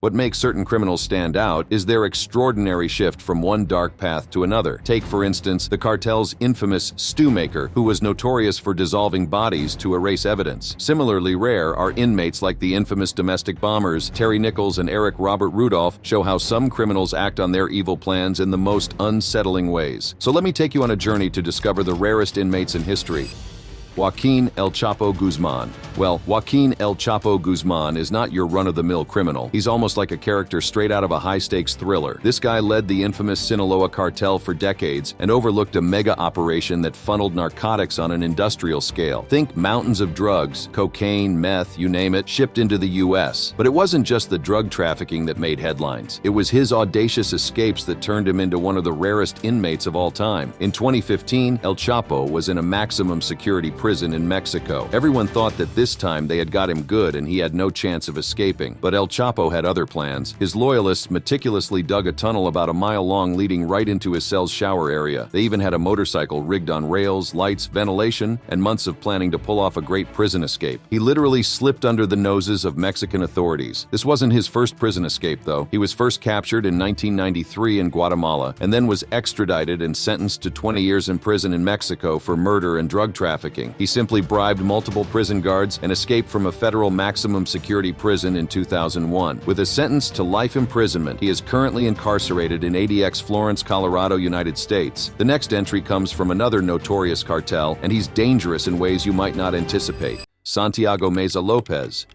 What makes certain criminals stand out is their extraordinary shift from one dark path to another. Take, for instance, the cartel's infamous stew maker, who was notorious for dissolving bodies to erase evidence. Similarly rare are inmates like the infamous domestic bombers Terry Nichols and Eric Robert Rudolph show how some criminals act on their evil plans in the most unsettling ways. So let me take you on a journey to discover the rarest inmates in history. Joaquin El Chapo Guzman. Well, Joaquin El Chapo Guzman is not your run-of-the-mill criminal. He's almost like a character straight out of a high-stakes thriller. This guy led the infamous Sinaloa cartel for decades and overlooked a mega operation that funneled narcotics on an industrial scale. Think mountains of drugs, cocaine, meth, you name it, shipped into the U.S. But it wasn't just the drug trafficking that made headlines. It was his audacious escapes that turned him into one of the rarest inmates of all time. In 2015, El Chapo was in a maximum security prison in Mexico. Everyone thought that this time they had got him good and he had no chance of escaping. But El Chapo had other plans. His loyalists meticulously dug a tunnel about a mile long leading right into his cell's shower area. They even had a motorcycle rigged on rails, lights, ventilation, and months of planning to pull off a great prison escape. He literally slipped under the noses of Mexican authorities. This wasn't his first prison escape, though. He was first captured in 1993 in Guatemala and then was extradited and sentenced to 20 years in prison in Mexico for murder and drug trafficking. He simply bribed multiple prison guards and escaped from a federal maximum security prison in 2001. With a sentence to life imprisonment, he is currently incarcerated in ADX Florence, Colorado, United States. The next entry comes from another notorious cartel, and he's dangerous in ways you might not anticipate. Santiago Mesa Lopez.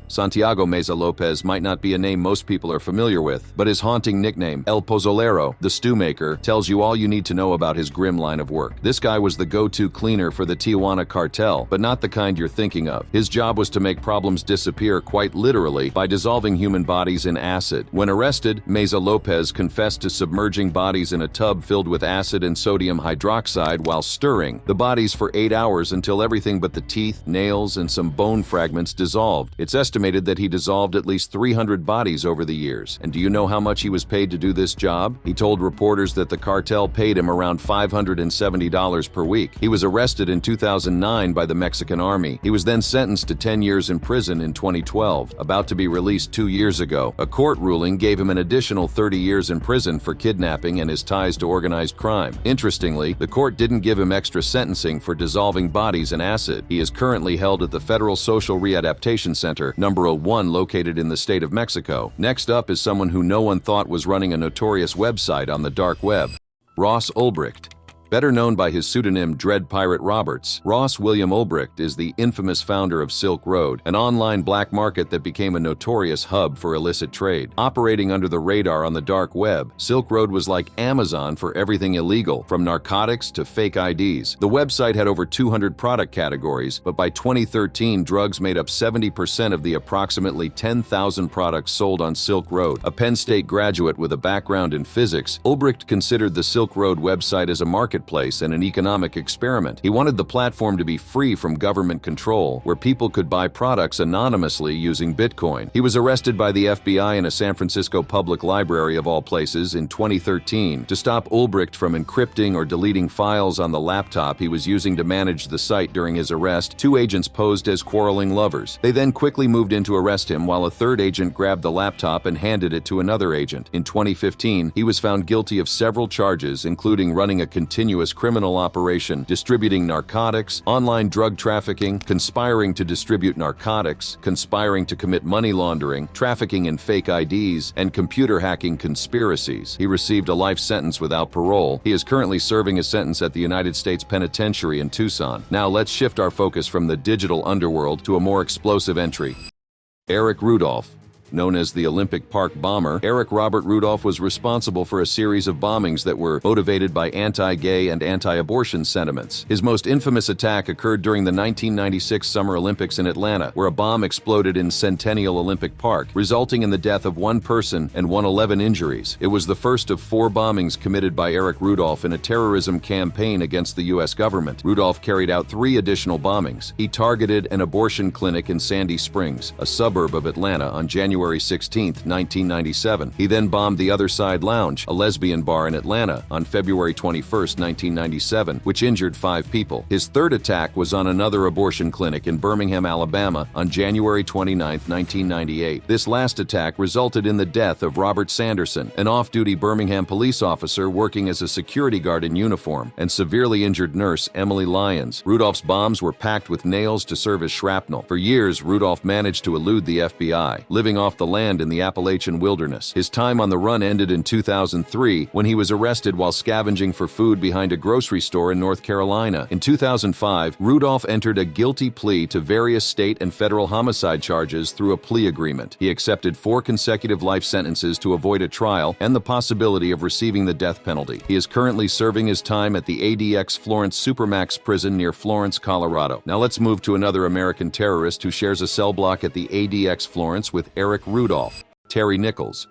Santiago Mesa Lopez might not be a name most people are familiar with, but his haunting nickname, El Pozolero, the stew maker, tells you all you need to know about his grim line of work. This guy was the go-to cleaner for the Tijuana cartel, but not the kind you're thinking of. His job was to make problems disappear quite literally by dissolving human bodies in acid. When arrested, Mesa Lopez confessed to submerging bodies in a tub filled with acid and sodium hydroxide while stirring the bodies for 8 hours until everything but the teeth, nails, and some bone fragments dissolved. It's estimated that he dissolved at least 300 bodies over the years. And do you know how much he was paid to do this job? He told reporters that the cartel paid him around $570 per week. He was arrested in 2009 by the Mexican army. He was then sentenced to 10 years in prison in 2012, about to be released 2 years ago. A court ruling gave him an additional 30 years in prison for kidnapping and his ties to organized crime. Interestingly, the court didn't give him extra sentencing for dissolving bodies in acid. He is currently held at the Federal Social Readaptation Center, number 1, located in the state of Mexico. Next up is someone who no one thought was running a notorious website on the dark web. Ross Ulbricht. Better known by his pseudonym Dread Pirate Roberts, Ross William Ulbricht is the infamous founder of Silk Road, an online black market that became a notorious hub for illicit trade. Operating under the radar on the dark web, Silk Road was like Amazon for everything illegal, from narcotics to fake IDs. The website had over 200 product categories, but by 2013, drugs made up 70% of the approximately 10,000 products sold on Silk Road. A Penn State graduate with a background in physics, Ulbricht considered the Silk Road website as a marketplace and an economic experiment. He wanted the platform to be free from government control, where people could buy products anonymously using Bitcoin. He was arrested by the FBI in a San Francisco public library of all places in 2013. To stop Ulbricht from encrypting or deleting files on the laptop he was using to manage the site during his arrest, 2 agents posed as quarreling lovers. They then quickly moved in to arrest him while a third agent grabbed the laptop and handed it to another agent. In 2015, he was found guilty of several charges, including running a continuous criminal operation, distributing narcotics, online drug trafficking, conspiring to distribute narcotics, conspiring to commit money laundering, trafficking in fake IDs, and computer hacking conspiracies. He received a life sentence without parole. He is currently serving a sentence at the United States Penitentiary in Tucson. Now let's shift our focus from the digital underworld to a more explosive entry. Eric Rudolph. Known as the Olympic Park Bomber, Eric Robert Rudolph was responsible for a series of bombings that were motivated by anti-gay and anti-abortion sentiments. His most infamous attack occurred during the 1996 Summer Olympics in Atlanta, where a bomb exploded in Centennial Olympic Park, resulting in the death of 1 person and 111 injuries. It was the first of 4 bombings committed by Eric Rudolph in a terrorism campaign against the U.S. government. Rudolph carried out 3 additional bombings. He targeted an abortion clinic in Sandy Springs, a suburb of Atlanta, on January January 16, 1997. He then bombed the Other Side Lounge, a lesbian bar in Atlanta, on February 21, 1997, which injured 5 people. His third attack was on another abortion clinic in Birmingham, Alabama, on January 29, 1998. This last attack resulted in the death of Robert Sanderson, an off-duty Birmingham police officer working as a security guard in uniform, and severely injured nurse Emily Lyons. Rudolph's bombs were packed with nails to serve as shrapnel. For years, Rudolph managed to elude the FBI, living off the land in the Appalachian wilderness. His time on the run ended in 2003 when he was arrested while scavenging for food behind a grocery store in North Carolina. In 2005, Rudolph entered a guilty plea to various state and federal homicide charges through a plea agreement. He accepted 4 consecutive life sentences to avoid a trial and the possibility of receiving the death penalty. He is currently serving his time at the ADX Florence Supermax prison near Florence, Colorado. Now let's move to another American terrorist who shares a cell block at the ADX Florence with Eric Rudolph, Terry Nichols.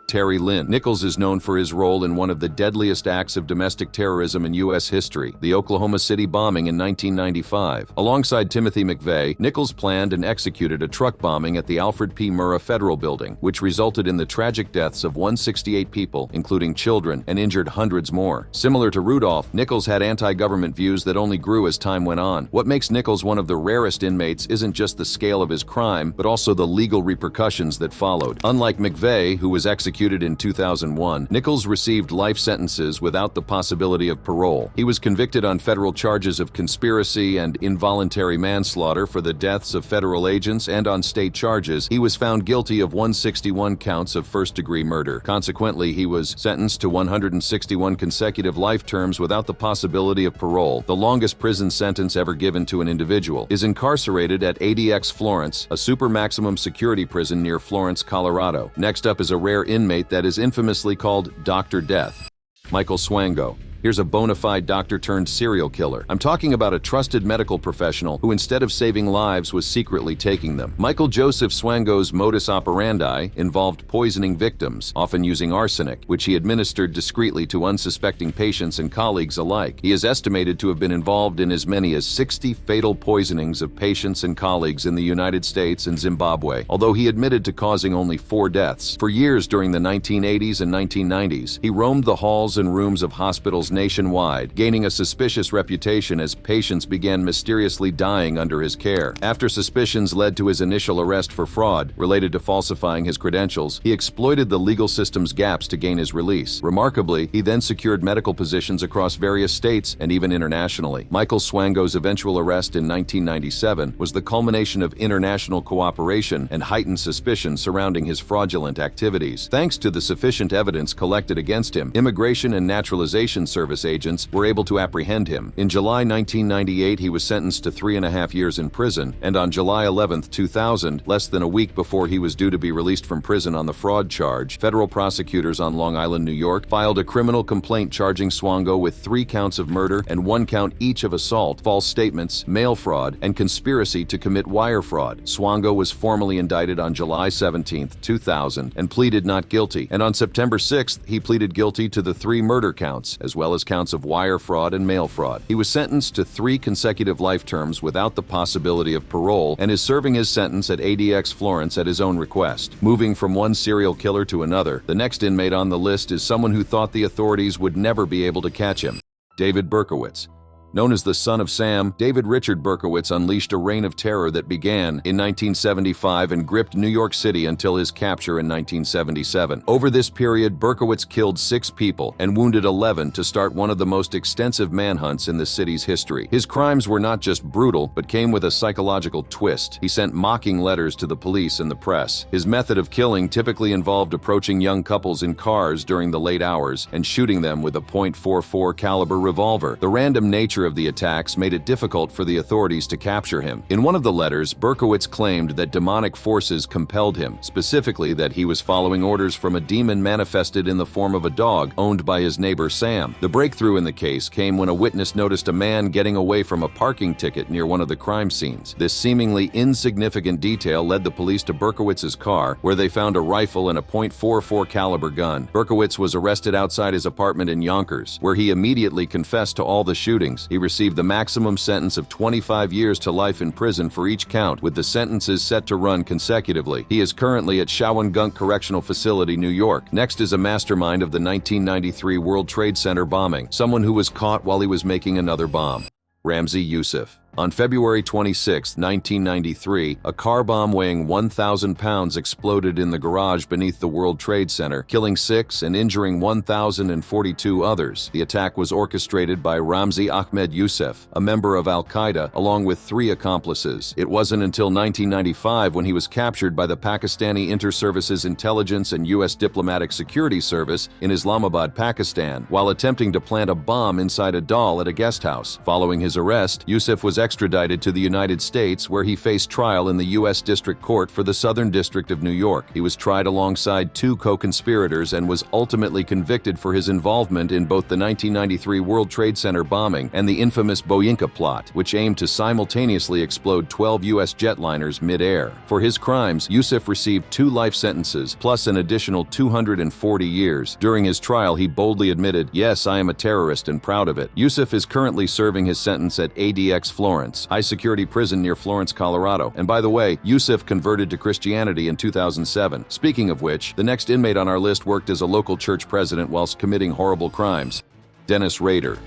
Terry Lynn. Nichols is known for his role in one of the deadliest acts of domestic terrorism in U.S. history, the Oklahoma City bombing in 1995. Alongside Timothy McVeigh, Nichols planned and executed a truck bombing at the Alfred P. Murrah Federal Building, which resulted in the tragic deaths of 168 people, including children, and injured hundreds more. Similar to Rudolph, Nichols had anti-government views that only grew as time went on. What makes Nichols one of the rarest inmates isn't just the scale of his crime, but also the legal repercussions that followed. Unlike McVeigh, who was executed in 2001, Nichols received life sentences without the possibility of parole. He was convicted on federal charges of conspiracy and involuntary manslaughter for the deaths of federal agents, and on state charges, he was found guilty of 161 counts of first-degree murder. Consequently, he was sentenced to 161 consecutive life terms without the possibility of parole, the longest prison sentence ever given to an individual. Is incarcerated at ADX Florence, a super maximum security prison near Florence, Colorado. Next up is a rare inmate that is infamously called Dr. Death, Michael Swango. Here's a bona fide doctor-turned-serial killer. I'm talking about a trusted medical professional who, instead of saving lives, was secretly taking them. Michael Joseph Swango's modus operandi involved poisoning victims, often using arsenic, which he administered discreetly to unsuspecting patients and colleagues alike. He is estimated to have been involved in as many as 60 fatal poisonings of patients and colleagues in the United States and Zimbabwe, although he admitted to causing only 4 deaths. For years during the 1980s and 1990s, he roamed the halls and rooms of hospitals nationwide, gaining a suspicious reputation as patients began mysteriously dying under his care. After suspicions led to his initial arrest for fraud related to falsifying his credentials, he exploited the legal system's gaps to gain his release. Remarkably, he then secured medical positions across various states and even internationally. Michael Swango's eventual arrest in 1997 was the culmination of international cooperation and heightened suspicion surrounding his fraudulent activities. Thanks to the sufficient evidence collected against him, Immigration and Naturalization Service agents were able to apprehend him. In July 1998, he was sentenced to 3.5 years in prison, and on July 11, 2000, less than a week before he was due to be released from prison on the fraud charge, federal prosecutors on Long Island, New York, filed a criminal complaint charging Swango with 3 counts of murder and 1 count each of assault, false statements, mail fraud, and conspiracy to commit wire fraud. Swango was formally indicted on July 17, 2000, and pleaded not guilty, and on September 6th, he pleaded guilty to the 3 murder counts, as well as counts of wire fraud and mail fraud. He was sentenced to 3 consecutive life terms without the possibility of parole and is serving his sentence at ADX Florence at his own request. Moving from one serial killer to another, the next inmate on the list is someone who thought the authorities would never be able to catch him: David Berkowitz. Known as the Son of Sam, David Richard Berkowitz unleashed a reign of terror that began in 1975 and gripped New York City until his capture in 1977. Over this period, Berkowitz killed 6 people and wounded 11 to start one of the most extensive manhunts in the city's history. His crimes were not just brutal, but came with a psychological twist. He sent mocking letters to the police and the press. His method of killing typically involved approaching young couples in cars during the late hours and shooting them with a .44 caliber revolver. The random nature of the attacks made it difficult for the authorities to capture him. In one of the letters, Berkowitz claimed that demonic forces compelled him, specifically that he was following orders from a demon manifested in the form of a dog owned by his neighbor Sam. The breakthrough in the case came when a witness noticed a man getting away from a parking ticket near one of the crime scenes. This seemingly insignificant detail led the police to Berkowitz's car, where they found a rifle and a .44 caliber gun. Berkowitz was arrested outside his apartment in Yonkers, where he immediately confessed to all the shootings. He received the maximum sentence of 25 years to life in prison for each count, with the sentences set to run consecutively. He is currently at Shawangunk Correctional Facility, New York. Next is a mastermind of the 1993 World Trade Center bombing, someone who was caught while he was making another bomb. Ramsey Yousef. On February 26, 1993, a car bomb weighing 1,000 pounds exploded in the garage beneath the World Trade Center, killing 6 and injuring 1,042 others. The attack was orchestrated by Ramsey Ahmed Yousef, a member of Al-Qaeda, along with 3 accomplices. It wasn't until 1995 when he was captured by the Pakistani Inter-Services Intelligence and U.S. Diplomatic Security Service in Islamabad, Pakistan, while attempting to plant a bomb inside a doll at a guest house. Following his arrest, Yousef was extradited to the United States, where he faced trial in the U.S. District Court for the Southern District of New York. He was tried alongside 2 co-conspirators and was ultimately convicted for his involvement in both the 1993 World Trade Center bombing and the infamous Boyinka plot, which aimed to simultaneously explode 12 U.S. jetliners mid-air. For his crimes, Yousef received 2 life sentences, plus an additional 240 years. During his trial, he boldly admitted, "Yes, I am a terrorist and proud of it." Yousef is currently serving his sentence at ADX Florence, high-security prison near Florence, Colorado. And by the way, Yousef converted to Christianity in 2007. Speaking of which, the next inmate on our list worked as a local church president whilst committing horrible crimes. Dennis Rader.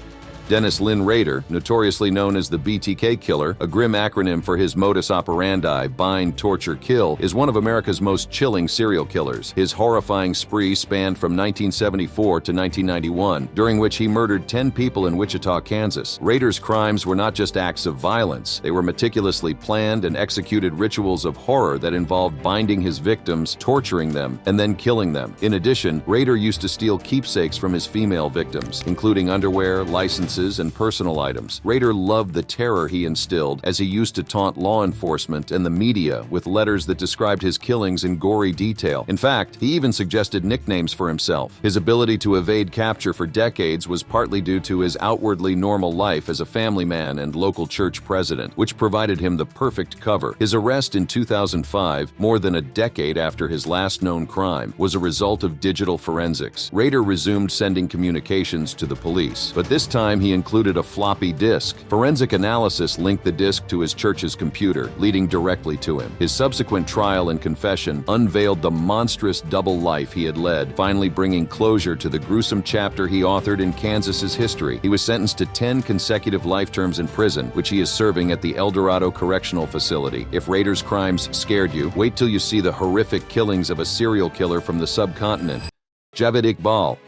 Dennis Lynn Rader, notoriously known as the BTK Killer, a grim acronym for his modus operandi, bind, torture, kill, is one of America's most chilling serial killers. His horrifying spree spanned from 1974 to 1991, during which he murdered 10 people in Wichita, Kansas. Rader's crimes were not just acts of violence. They were meticulously planned and executed rituals of horror that involved binding his victims, torturing them, and then killing them. In addition, Rader used to steal keepsakes from his female victims, including underwear, licenses, and personal items. Rader loved the terror he instilled, as he used to taunt law enforcement and the media with letters that described his killings in gory detail. In fact, he even suggested nicknames for himself. His ability to evade capture for decades was partly due to his outwardly normal life as a family man and local church president, which provided him the perfect cover. His arrest in 2005, more than a decade after his last known crime, was a result of digital forensics. Rader resumed sending communications to the police, but this time he included a floppy disk. Forensic analysis linked the disk to his church's computer, leading directly to him. His subsequent trial and confession unveiled the monstrous double life he had led, finally bringing closure to the gruesome chapter he authored in Kansas's history. He was sentenced to 10 consecutive life terms in prison, which he is serving at the El Dorado Correctional Facility. If Rader's crimes scared you, wait till you see the horrific killings of a serial killer from the subcontinent. Jev Ibal.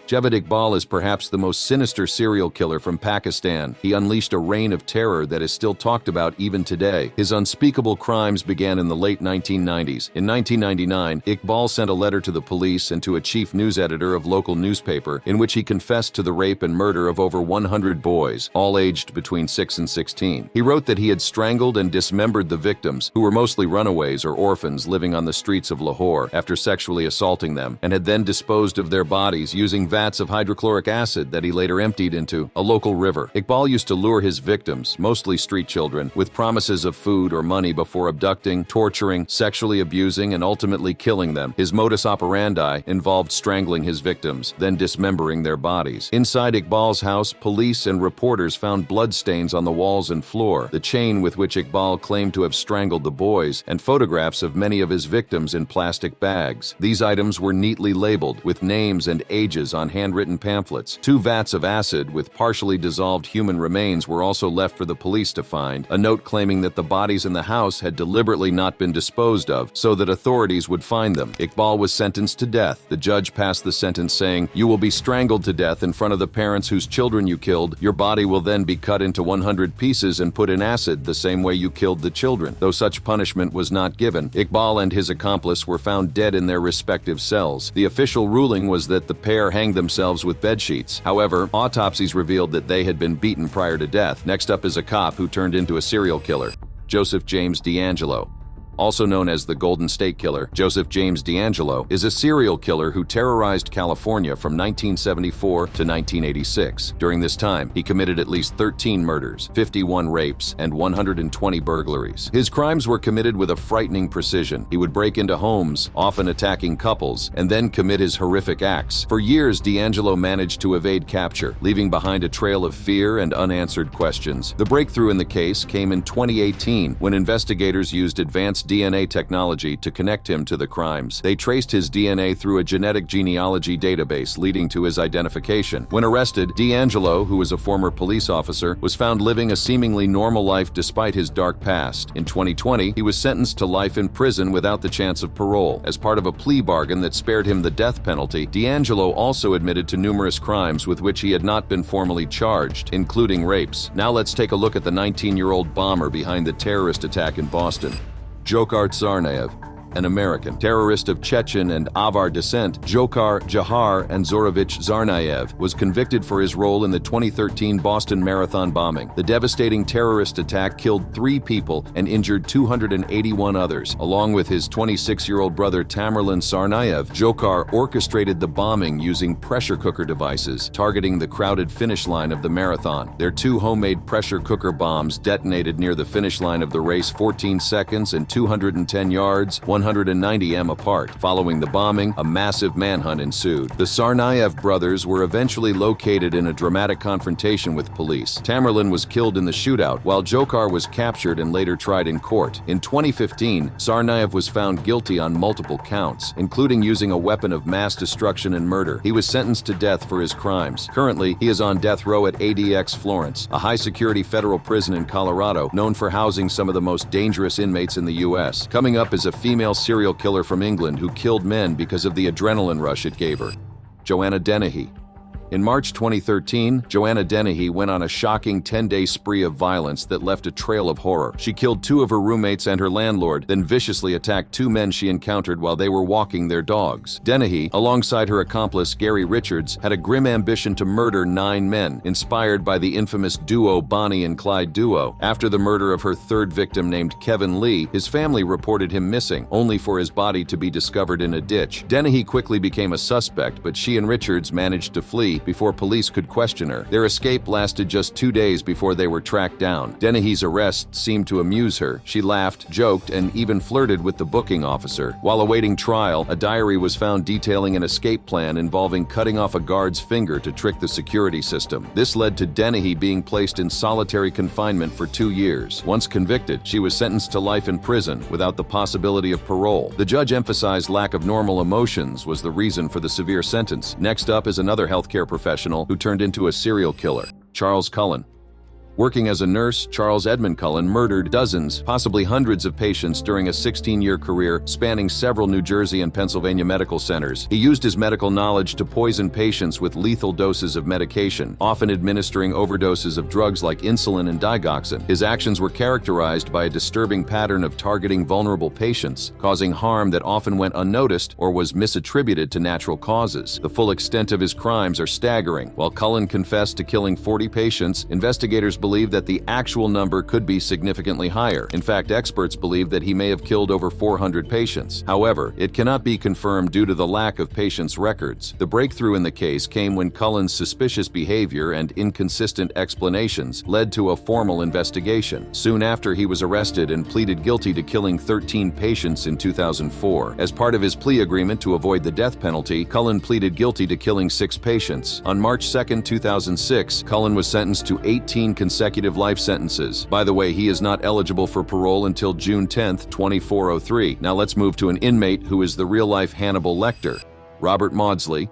Jev Ibal is perhaps the most sinister serial killer from Pakistan. He unleashed a reign of terror that is still talked about even today. His unspeakable crimes began in the late 1990s. In 1999, Iqbal sent a letter to the police and to a chief news editor of local newspaper in which he confessed to the rape and murder of over 100 boys, all aged between 6 and 16. He wrote that he had strangled and dismembered the victims, who were mostly runaways or orphans living on the streets of Lahore, after sexually assaulting them, and had then disposed of their bodies using vats of hydrochloric acid that he later emptied into a local river. Iqbal used to lure his victims, mostly street children, with promises of food or money before abducting, torturing, sexually abusing, and ultimately killing them. His modus operandi involved strangling his victims, then dismembering their bodies. Inside Iqbal's house, police and reporters found bloodstains on the walls and floor, the chain with which Iqbal claimed to have strangled the boys, and photographs of many of his victims in plastic bags. These items were neatly labeled, with names and ages on handwritten pamphlets. 2 vats of acid with partially dissolved human remains were also left for the police to find, a note claiming that the bodies in the house had deliberately not been disposed of so that authorities would find them. Iqbal was sentenced to death. The judge passed the sentence saying, "You will be strangled to death in front of the parents whose children you killed. Your body will then be cut into 100 pieces and put in acid the same way you killed the children." Though such punishment was not given, Iqbal and his accomplice were found dead in their respective cells. The official ruling was that the pair hanged themselves with bedsheets. However, autopsies revealed that they had been beaten prior to death. Next up is a cop who turned into a serial killer. Joseph James DAngelo. Also known as the Golden State Killer, Joseph James DAngelo is a serial killer who terrorized California from 1974 to 1986. During this time, he committed at least 13 murders, 51 rapes, and 120 burglaries. His crimes were committed with a frightening precision. He would break into homes, often attacking couples, and then commit his horrific acts. For years, DAngelo managed to evade capture, leaving behind a trail of fear and unanswered questions. The breakthrough in the case came in 2018 when investigators used advanced DNA technology to connect him to the crimes. They traced his DNA through a genetic genealogy database, leading to his identification. When arrested, DAngelo, who was a former police officer, was found living a seemingly normal life despite his dark past. In 2020, he was sentenced to life in prison without the chance of parole. As part of a plea bargain that spared him the death penalty, DAngelo also admitted to numerous crimes with which he had not been formally charged, including rapes. Now let's take a look at the 19-year-old bomber behind the terrorist attack in Boston. Dzhokar Tsarnaev, an American terrorist of Chechen and Avar descent, Dzhokar Tsarnaev was convicted for his role in the 2013 Boston Marathon bombing. The devastating terrorist attack killed 3 people and injured 281 others. Along with his 26-year-old brother Tamerlan Tsarnaev, Dzhokar orchestrated the bombing using pressure cooker devices, targeting the crowded finish line of the marathon. Their 2 homemade pressure cooker bombs detonated near the finish line of the race 14 seconds and 210 yards, 190 m apart. Following the bombing, a massive manhunt ensued. The Tsarnaev brothers were eventually located in a dramatic confrontation with police. Tamerlan was killed in the shootout, while Dzhokar was captured and later tried in court. In 2015, Tsarnaev was found guilty on multiple counts, including using a weapon of mass destruction and murder. He was sentenced to death for his crimes. Currently, he is on death row at ADX Florence, a high-security federal prison in Colorado known for housing some of the most dangerous inmates in the U.S. Coming up is a female serial killer from England who killed men because of the adrenaline rush it gave her. Joanna Den. In March 2013, Joanna Den went on a shocking 10-day spree of violence that left a trail of horror. She killed 2 of her roommates and her landlord, then viciously attacked 2 men she encountered while they were walking their dogs. Den, alongside her accomplice Gary Richards, had a grim ambition to murder 9 men, inspired by the infamous duo Bonnie and Clyde duo. After the murder of her 3rd victim named Kevin Lee, his family reported him missing, only for his body to be discovered in a ditch. Den quickly became a suspect, but she and Richards managed to flee before police could question her. Their escape lasted just 2 days before they were tracked down. Dennehy's arrest seemed to amuse her. She laughed, joked, and even flirted with the booking officer. While awaiting trial, a diary was found detailing an escape plan involving cutting off a guard's finger to trick the security system. This led to Dennehy being placed in solitary confinement for 2 years. Once convicted, she was sentenced to life in prison without the possibility of parole. The judge emphasized lack of normal emotions was the reason for the severe sentence. Next up is another healthcare professional who turned into a serial killer, Charles Cullen. Working as a nurse, Charles Edmund Cullen murdered dozens, possibly hundreds of patients during a 16-year career spanning several New Jersey and Pennsylvania medical centers. He used his medical knowledge to poison patients with lethal doses of medication, often administering overdoses of drugs like insulin and digoxin. His actions were characterized by a disturbing pattern of targeting vulnerable patients, causing harm that often went unnoticed or was misattributed to natural causes. The full extent of his crimes are staggering. While Cullen confessed to killing 40 patients, investigators believe that the actual number could be significantly higher. In fact, experts believe that he may have killed over 400 patients. However, it cannot be confirmed due to the lack of patients' records. The breakthrough in the case came when Cullen's suspicious behavior and inconsistent explanations led to a formal investigation. Soon after, he was arrested and pleaded guilty to killing 13 patients in 2004. As part of his plea agreement to avoid the death penalty, Cullen pleaded guilty to killing 6 patients. On March 2, 2006, Cullen was sentenced to 18 consecutive life sentences. By the way, he is not eligible for parole until June 10, 2403. Now let's move to an inmate who is the real-life Hannibal Lecter, Robert Maudsley.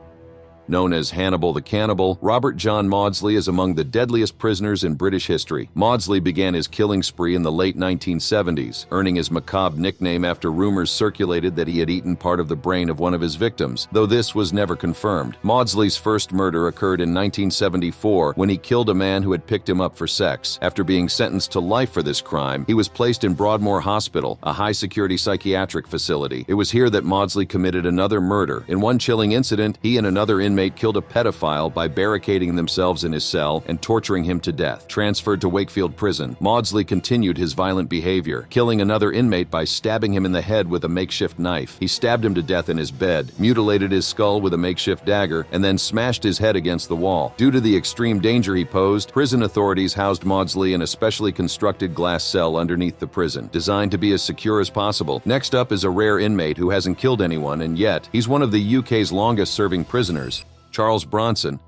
Known as Hannibal the Cannibal, Robert John Maudsley is among the deadliest prisoners in British history. Maudsley began his killing spree in the late 1970s, earning his macabre nickname after rumors circulated that he had eaten part of the brain of one of his victims, though this was never confirmed. Maudsley's first murder occurred in 1974 when he killed a man who had picked him up for sex. After being sentenced to life for this crime, he was placed in Broadmoor Hospital, a high-security psychiatric facility. It was here that Maudsley committed another murder. In one chilling incident, he and another inmate inmate killed a pedophile by barricading themselves in his cell and torturing him to death. Transferred to Wakefield Prison, Maudsley continued his violent behavior, killing another inmate by stabbing him in the head with a makeshift knife. He stabbed him to death in his bed, mutilated his skull with a makeshift dagger, and then smashed his head against the wall. Due to the extreme danger he posed, prison authorities housed Maudsley in a specially constructed glass cell underneath the prison, designed to be as secure as possible. Next up is a rare inmate who hasn't killed anyone, and yet he's one of the UK's longest-serving prisoners, Charles Bronson.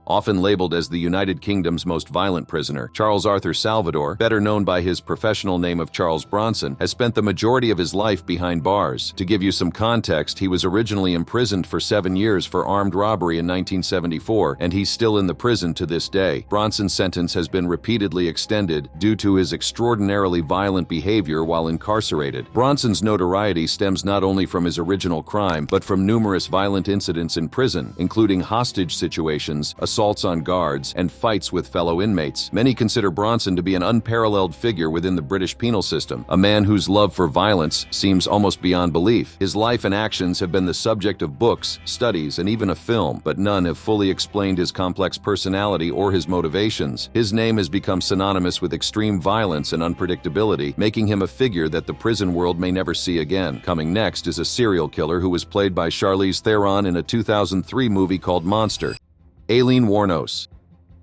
Often labeled as the United Kingdom's most violent prisoner, Charles Arthur Salvador, better known by his professional name of Charles Bronson, has spent the majority of his life behind bars. To give you some context, he was originally imprisoned for 7 years for armed robbery in 1974, and he's still in the prison to this day. Bronson's sentence has been repeatedly extended due to his extraordinarily violent behavior while incarcerated. Bronson's notoriety stems not only from his original crime, but from numerous violent incidents in prison, including hostage situations, assaults on guards, and fights with fellow inmates. Many consider Bronson to be an unparalleled figure within the British penal system, a man whose love for violence seems almost beyond belief. His life and actions have been the subject of books, studies, and even a film, but none have fully explained his complex personality or his motivations. His name has become synonymous with extreme violence and unpredictability, making him a figure that the prison world may never see again. Coming next is a serial killer who was played by Charlize Theron in a 2003 movie called Monster. Aileen Wuornos.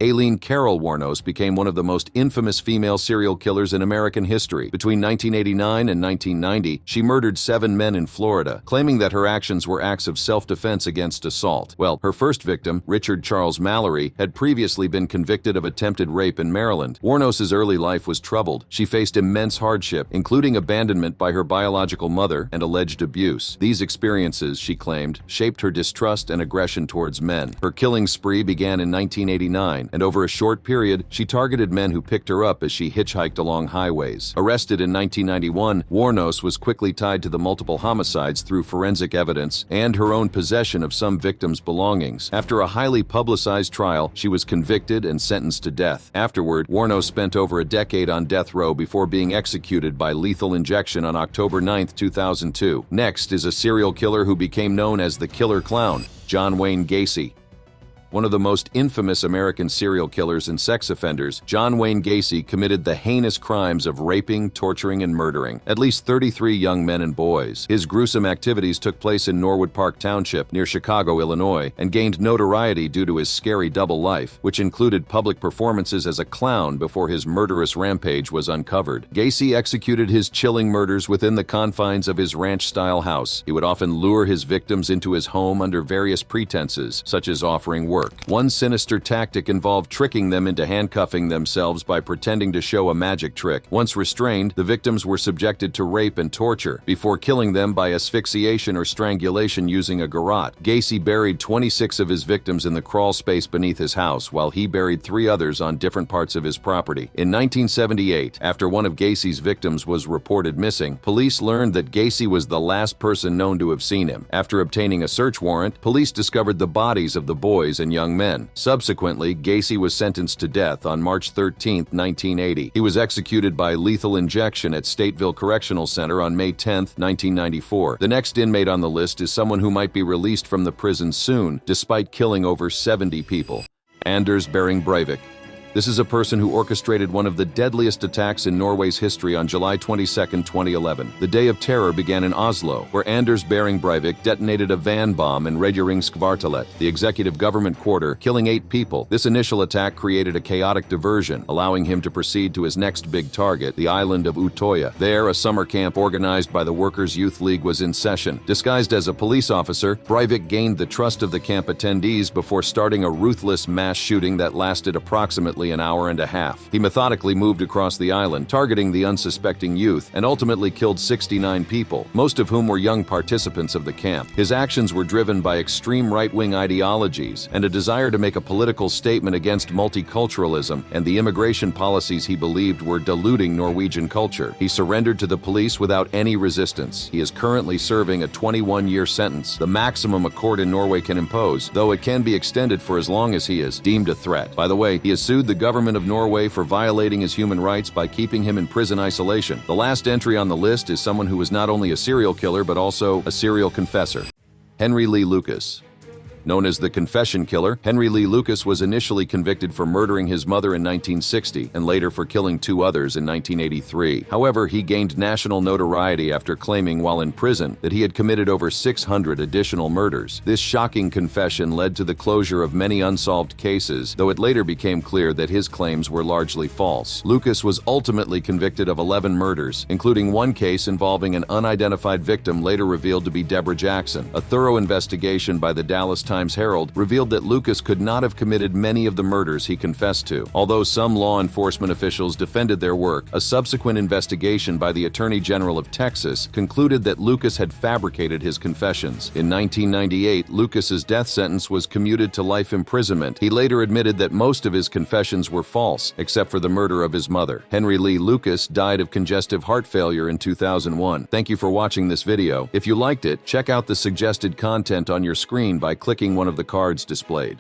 Aileen Carol Wuornos became one of the most infamous female serial killers in American history. Between 1989 and 1990, she murdered 7 men in Florida, claiming that her actions were acts of self-defense against assault. Well, her first victim, Richard Charles Mallory, had previously been convicted of attempted rape in Maryland. Wuornos' early life was troubled. She faced immense hardship, including abandonment by her biological mother and alleged abuse. These experiences, she claimed, shaped her distrust and aggression towards men. Her killing spree began in 1989, and over a short period, she targeted men who picked her up as she hitchhiked along highways. Arrested in 1991, Wuornos was quickly tied to the multiple homicides through forensic evidence and her own possession of some victims' belongings. After a highly publicized trial, she was convicted and sentenced to death. Afterward, Wuornos spent over a decade on death row before being executed by lethal injection on October 9, 2002. Next is a serial killer who became known as the Killer Clown, John Wayne Gacy. One of the most infamous American serial killers and sex offenders, John Wayne Gacy committed the heinous crimes of raping, torturing, and murdering at least 33 young men and boys. His gruesome activities took place in Norwood Park Township near Chicago, Illinois, and gained notoriety due to his scary double life, which included public performances as a clown before his murderous rampage was uncovered. Gacy executed his chilling murders within the confines of his ranch-style house. He would often lure his victims into his home under various pretenses, such as offering work. One sinister tactic involved tricking them into handcuffing themselves by pretending to show a magic trick. Once restrained, the victims were subjected to rape and torture, before killing them by asphyxiation or strangulation using a garrote. Gacy buried 26 of his victims in the crawl space beneath his house, while he buried 3 others on different parts of his property. In 1978, after one of Gacy's victims was reported missing, police learned that Gacy was the last person known to have seen him. After obtaining a search warrant, police discovered the bodies of the boys and young men. Subsequently, Gacy was sentenced to death on March 13, 1980. He was executed by lethal injection at Stateville Correctional Center on May 10, 1994. The next inmate on the list is someone who might be released from the prison soon, despite killing over 70 people. Anders Behring Breivik. This is a person who orchestrated one of the deadliest attacks in Norway's history on July 22, 2011. The Day of Terror began in Oslo, where Anders Behring Breivik detonated a van bomb in Regjeringskvartalet, the executive government quarter, killing 8 people. This initial attack created a chaotic diversion, allowing him to proceed to his next big target, the island of Utoya. There, a summer camp organized by the Workers' Youth League was in session. Disguised as a police officer, Breivik gained the trust of the camp attendees before starting a ruthless mass shooting that lasted approximately an hour and a half. He methodically moved across the island, targeting the unsuspecting youth, and ultimately killed 69 people, most of whom were young participants of the camp. His actions were driven by extreme right-wing ideologies and a desire to make a political statement against multiculturalism and the immigration policies he believed were diluting Norwegian culture. He surrendered to the police without any resistance. He is currently serving a 21-year sentence, the maximum a court in Norway can impose, though it can be extended for as long as he is deemed a threat. By the way, he has sued the government of Norway for violating his human rights by keeping him in prison isolation. The last entry on the list is someone who was not only a serial killer but also a serial confessor. Henry Lee Lucas. Known as the Confession Killer, Henry Lee Lucas was initially convicted for murdering his mother in 1960 and later for killing 2 others in 1983. However, he gained national notoriety after claiming while in prison that he had committed over 600 additional murders. This shocking confession led to the closure of many unsolved cases, though it later became clear that his claims were largely false. Lucas was ultimately convicted of 11 murders, including one case involving an unidentified victim later revealed to be Deborah Jackson. A thorough investigation by the Dallas Times-Herald revealed that Lucas could not have committed many of the murders he confessed to. Although some law enforcement officials defended their work, a subsequent investigation by the Attorney General of Texas concluded that Lucas had fabricated his confessions. In 1998, Lucas's death sentence was commuted to life imprisonment. He later admitted that most of his confessions were false, except for the murder of his mother. Henry Lee Lucas died of congestive heart failure in 2001. Thank you for watching this video. If you liked it, check out the suggested content on your screen by clicking one of the cards displayed.